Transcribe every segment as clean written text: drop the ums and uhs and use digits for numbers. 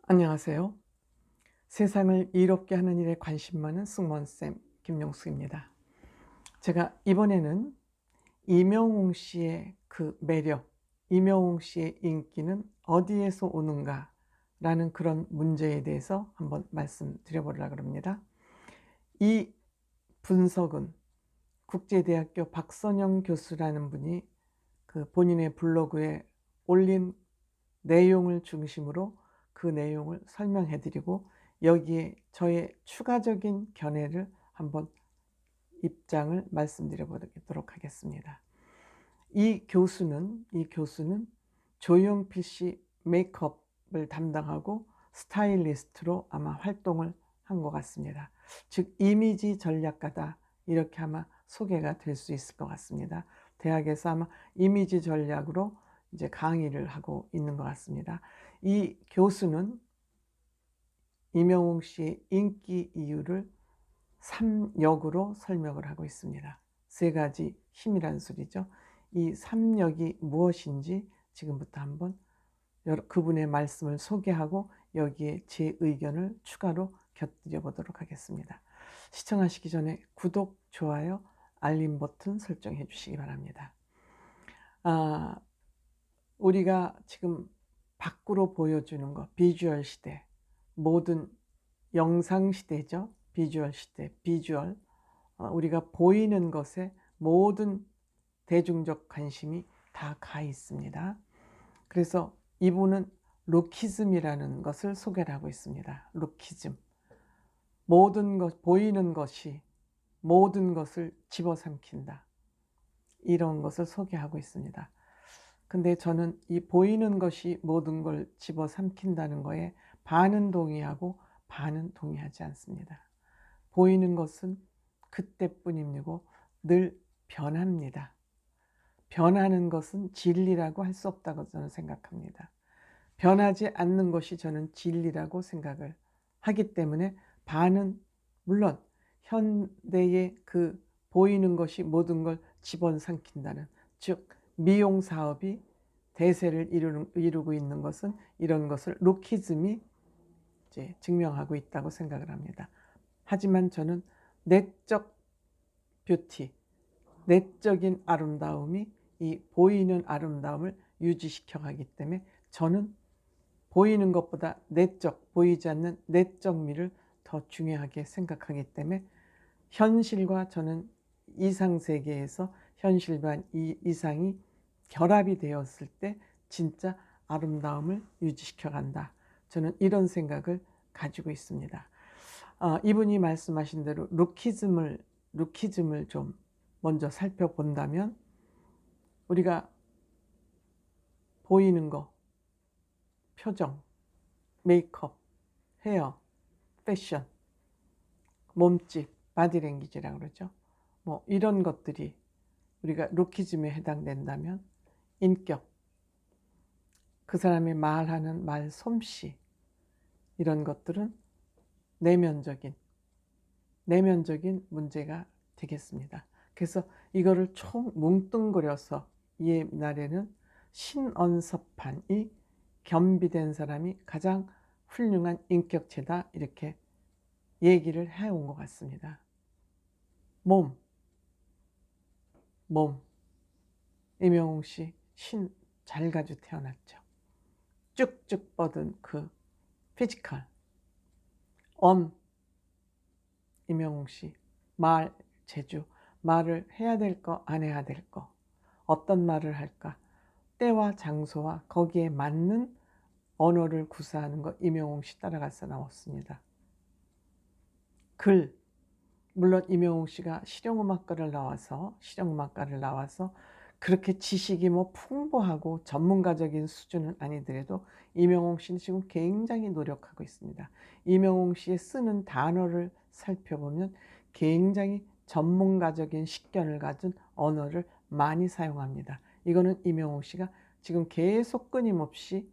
안녕하세요. 세상을 이롭게 하는 일에 관심 많은 승무원쌤 김용숙입니다. 제가 이번에는 이명웅 씨의 그 매력, 이명웅 씨의 인기는 어디에서 오는가 라는 그런 문제에 대해서 한번 말씀드려보려고 합니다. 이 분석은 국제대학교 박선영 교수라는 분이 그 본인의 블로그에 올린 내용을 중심으로 그 내용을 설명해 드리고 여기에 저의 추가적인 견해를 한번 입장을 말씀드려 보도록 하겠습니다. 이 교수는 조용필 씨 메이크업을 담당하고 스타일리스트로 아마 활동을 한 것 같습니다. 즉 이미지 전략가다, 이렇게 아마 소개가 될 수 있을 것 같습니다. 대학에서 아마 이미지 전략으로 이제 강의를 하고 있는 것 같습니다. 이 교수는 이명웅 씨의 인기 이유를 3역으로 설명을 하고 있습니다. 세 가지 힘이란 소리죠. 이 3역이 무엇인지 지금부터 한번 그분의 말씀을 소개하고 여기에 제 의견을 추가로 곁들여 보도록 하겠습니다. 시청하시기 전에 구독, 좋아요, 알림 버튼 설정해 주시기 바랍니다. 우리가 지금 밖으로 보여주는 것, 비주얼 시대, 모든 영상 시대죠. 비주얼 시대, 비주얼. 우리가 보이는 것에 모든 대중적 관심이 다 가 있습니다. 그래서 이분은 루키즘이라는 것을 소개를 하고 있습니다. 루키즘. 모든 것, 보이는 것이 모든 것을 집어삼킨다, 이런 것을 소개하고 있습니다. 근데 저는 이 보이는 것이 모든 걸 집어삼킨다는 거에 반은 동의하고 반은 동의하지 않습니다. 보이는 것은 그때뿐이고 늘 변합니다. 변하는 것은 진리라고 할 수 없다고 저는 생각합니다. 변하지 않는 것이 저는 진리라고 생각을 하기 때문에 반은, 물론 현대의 그 보이는 것이 모든 걸 집어삼킨다는, 즉 미용 사업이 대세를 이루고 있는 것은 이런 것을 루키즘이 이제 증명하고 있다고 생각을 합니다. 하지만 저는 내적 뷰티, 내적인 아름다움이 이 보이는 아름다움을 유지시켜 가기 때문에 저는 보이는 것보다 내적, 보이지 않는 내적 미를 더 중요하게 생각하기 때문에 현실과 저는 이상세계에서 현실과 이상이 결합이 되었을 때 진짜 아름다움을 유지시켜 간다, 저는 이런 생각을 가지고 있습니다. 이분이 말씀하신 대로 루키즘을 좀 먼저 살펴본다면, 우리가 보이는 거, 표정, 메이크업, 헤어, 패션, 몸집, 바디랭귀지라고 그러죠. 뭐 이런 것들이 우리가 루키즘에 해당된다면, 인격, 그 사람이 말하는 말 솜씨, 이런 것들은 내면적인 문제가 되겠습니다. 그래서 이거를 총 뭉뚱그려서 옛날에는 신언섭한이 겸비된 사람이 가장 훌륭한 인격체다, 이렇게 얘기를 해온 것 같습니다. 몸, 이명웅 씨 신 잘 가지고 태어났죠. 쭉쭉 뻗은 그 피지컬. 이명웅 씨 말 재주, 말을 해야 될 거, 안 해야 될 거, 어떤 말을 할까, 때와 장소와 거기에 맞는 언어를 구사하는 거, 이명웅 씨 따라가서 나왔습니다. 글, 물론 이명웅 씨가 실용음악과를 나와서 그렇게 지식이 뭐 풍부하고 전문가적인 수준은 아니더라도 이명웅 씨는 지금 굉장히 노력하고 있습니다. 이명웅 씨의 쓰는 단어를 살펴보면 굉장히 전문가적인 식견을 가진 언어를 많이 사용합니다. 이거는 이명웅 씨가 지금 계속 끊임없이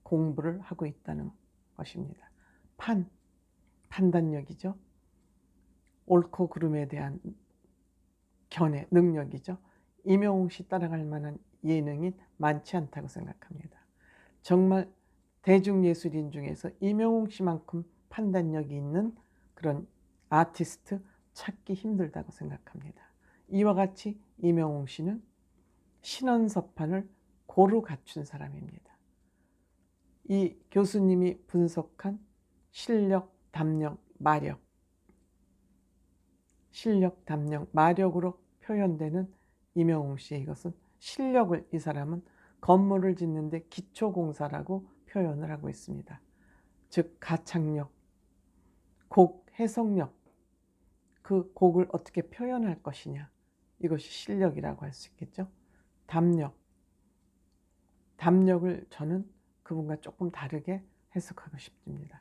공부를 하고 있다는 것입니다. 판단력이죠. 옳고 그름에 대한 견해, 능력이죠. 이명웅 씨 따라갈 만한 예능인 많지 않다고 생각합니다. 정말 대중예술인 중에서 임영웅 씨만큼 판단력이 있는 그런 아티스트 찾기 힘들다고 생각합니다. 이와 같이 임영웅 씨는 신원서판을 고루 갖춘 사람입니다. 이 교수님이 분석한 실력, 담력, 마력, 실력, 담력, 마력으로 표현되는 임영웅 씨의 이것은 실력을 이 사람은 건물을 짓는데 기초공사라고 표현을 하고 있습니다. 즉 가창력, 곡 해석력, 그 곡을 어떻게 표현할 것이냐, 이것이 실력이라고 할 수 있겠죠. 담력, 담력을 저는 그분과 조금 다르게 해석하고 싶습니다.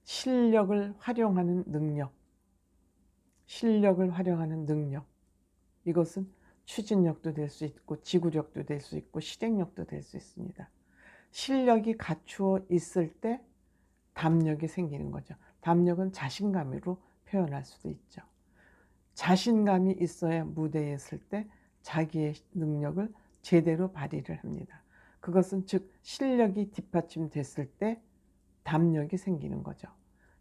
실력을 활용하는 능력, 실력을 활용하는 능력, 이것은 추진력도 될 수 있고 지구력도 될 수 있고 실행력도 될 수 있습니다. 실력이 갖추어 있을 때 담력이 생기는 거죠. 담력은 자신감으로 표현할 수도 있죠. 자신감이 있어야 무대에 설 때 자기의 능력을 제대로 발휘를 합니다. 그것은 즉 실력이 뒷받침됐을 때 담력이 생기는 거죠.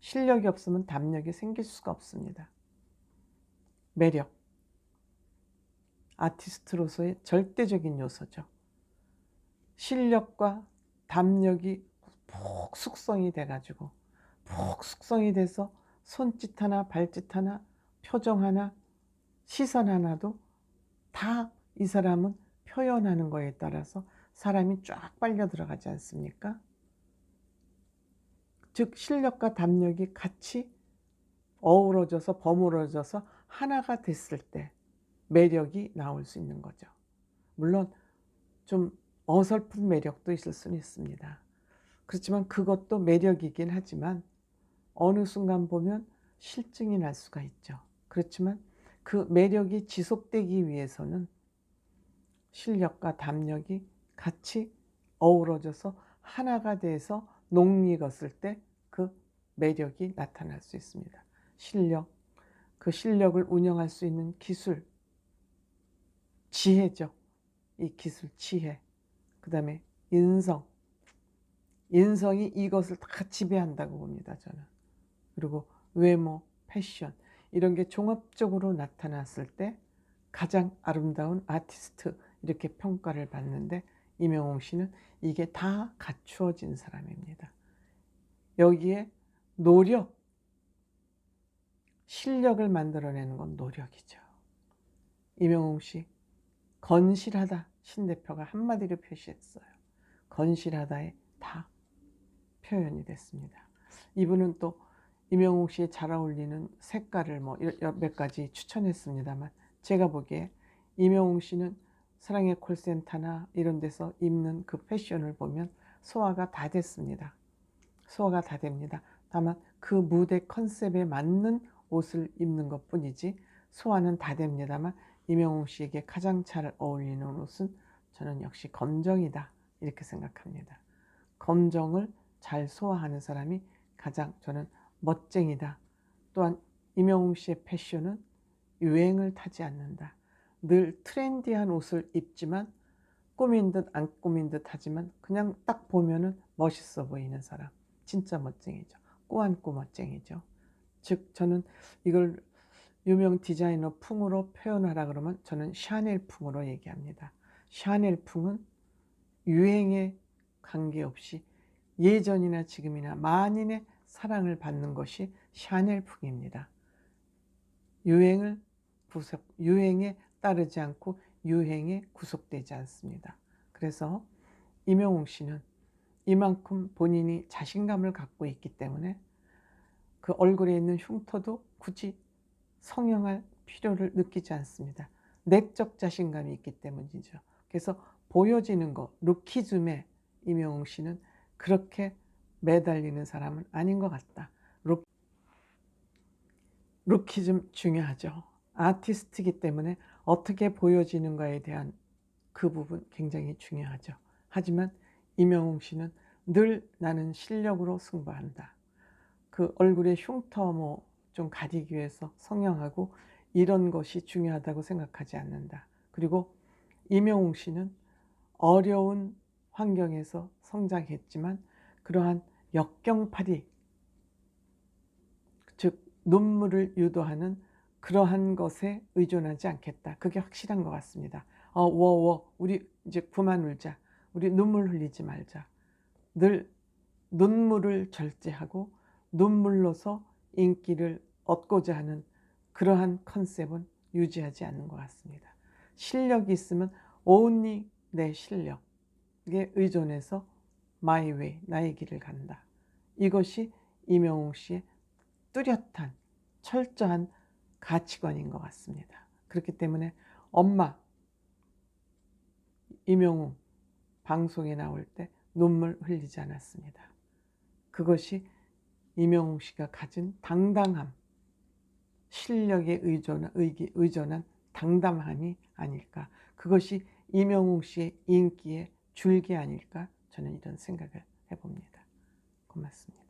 실력이 없으면 담력이 생길 수가 없습니다. 매력, 아티스트로서의 절대적인 요소죠. 실력과 담력이 푹 숙성이 돼가지고 푹 숙성이 돼서 손짓 하나 발짓 하나 표정 하나 시선 하나도 다 이 사람은 표현하는 거에 따라서 사람이 쫙 빨려 들어가지 않습니까? 즉 실력과 담력이 같이 어우러져서 버무러져서 하나가 됐을 때 매력이 나올 수 있는 거죠. 물론 좀 어설픈 매력도 있을 수는 있습니다. 그렇지만 그것도 매력이긴 하지만 어느 순간 보면 실증이 날 수가 있죠. 그렇지만 그 매력이 지속되기 위해서는 실력과 담력이 같이 어우러져서 하나가 돼서 녹익었을 때 그 매력이 나타날 수 있습니다. 실력, 그 실력을 운영할 수 있는 기술, 지혜죠. 이 기술, 지혜. 그 다음에 인성. 인성이 이것을 다 지배한다고 봅니다, 저는. 그리고 외모, 패션 이런 게 종합적으로 나타났을 때 가장 아름다운 아티스트 이렇게 평가를 받는데 임영웅 씨는 이게 다 갖추어진 사람입니다. 여기에 노력, 실력을 만들어내는 건 노력이죠. 임영웅 씨, 건실하다. 신 대표가 한마디로 표시했어요. 건실하다에 다 표현이 됐습니다. 이분은 또 임영웅 씨에 잘 어울리는 색깔을 몇 가지 추천했습니다만 제가 보기에 임영웅 씨는 사랑의 콜센터나 이런 데서 입는 그 패션을 보면 소화가 다 됐습니다. 소화가 다 됩니다. 다만 그 무대 컨셉에 맞는 옷을 입는 것 뿐이지 소화는 다 됩니다만 임영웅 씨에게 가장 잘 어울리는 옷은 저는 역시 검정이다 이렇게 생각합니다. 검정을 잘 소화하는 사람이 가장 저는 멋쟁이다. 또한 임영웅 씨의 패션은 유행을 타지 않는다. 늘 트렌디한 옷을 입지만 꾸민 듯 안 꾸민 듯 하지만 그냥 딱 보면은 멋있어 보이는 사람. 진짜 멋쟁이죠. 꾸안꾸 멋쟁이죠. 즉 저는 이걸 유명 디자이너 풍으로 표현하라 그러면 저는 샤넬 풍으로 얘기합니다. 샤넬 풍은 유행에 관계없이 예전이나 지금이나 만인의 사랑을 받는 것이 샤넬 풍입니다. 유행에 따르지 않고 유행에 구속되지 않습니다. 그래서 임영웅 씨는 이만큼 본인이 자신감을 갖고 있기 때문에 그 얼굴에 있는 흉터도 굳이 성형할 필요를 느끼지 않습니다. 내적 자신감이 있기 때문이죠. 그래서 보여지는 것, 루키즘에 임영웅 씨는 그렇게 매달리는 사람은 아닌 것 같다. 루키즘 중요하죠. 아티스트이기 때문에 어떻게 보여지는가에 대한 그 부분 굉장히 중요하죠. 하지만 임영웅 씨는 늘 나는 실력으로 승부한다. 그 얼굴의 흉터 좀 가리기 위해서 성형하고 이런 것이 중요하다고 생각하지 않는다. 그리고 임영웅 씨는 어려운 환경에서 성장했지만 그러한 역경팔이, 즉 눈물을 유도하는 그러한 것에 의존하지 않겠다. 그게 확실한 것 같습니다. 우리 이제 그만 울자. 우리 눈물 흘리지 말자. 늘 눈물을 절제하고 눈물로서 인기를 얻고자 하는 그러한 컨셉은 유지하지 않는 것 같습니다. 실력이 있으면 only 내 실력에 의존해서 my way, 나의 길을 간다. 이것이 임영웅 씨의 뚜렷한 철저한 가치관인 것 같습니다. 그렇기 때문에 엄마 임영웅 방송에 나올 때 눈물 흘리지 않았습니다. 그것이 임영웅 씨가 가진 당당함, 실력에 의존한 당당함이 아닐까. 그것이 임영웅 씨의 인기의 줄기 아닐까. 저는 이런 생각을 해봅니다. 고맙습니다.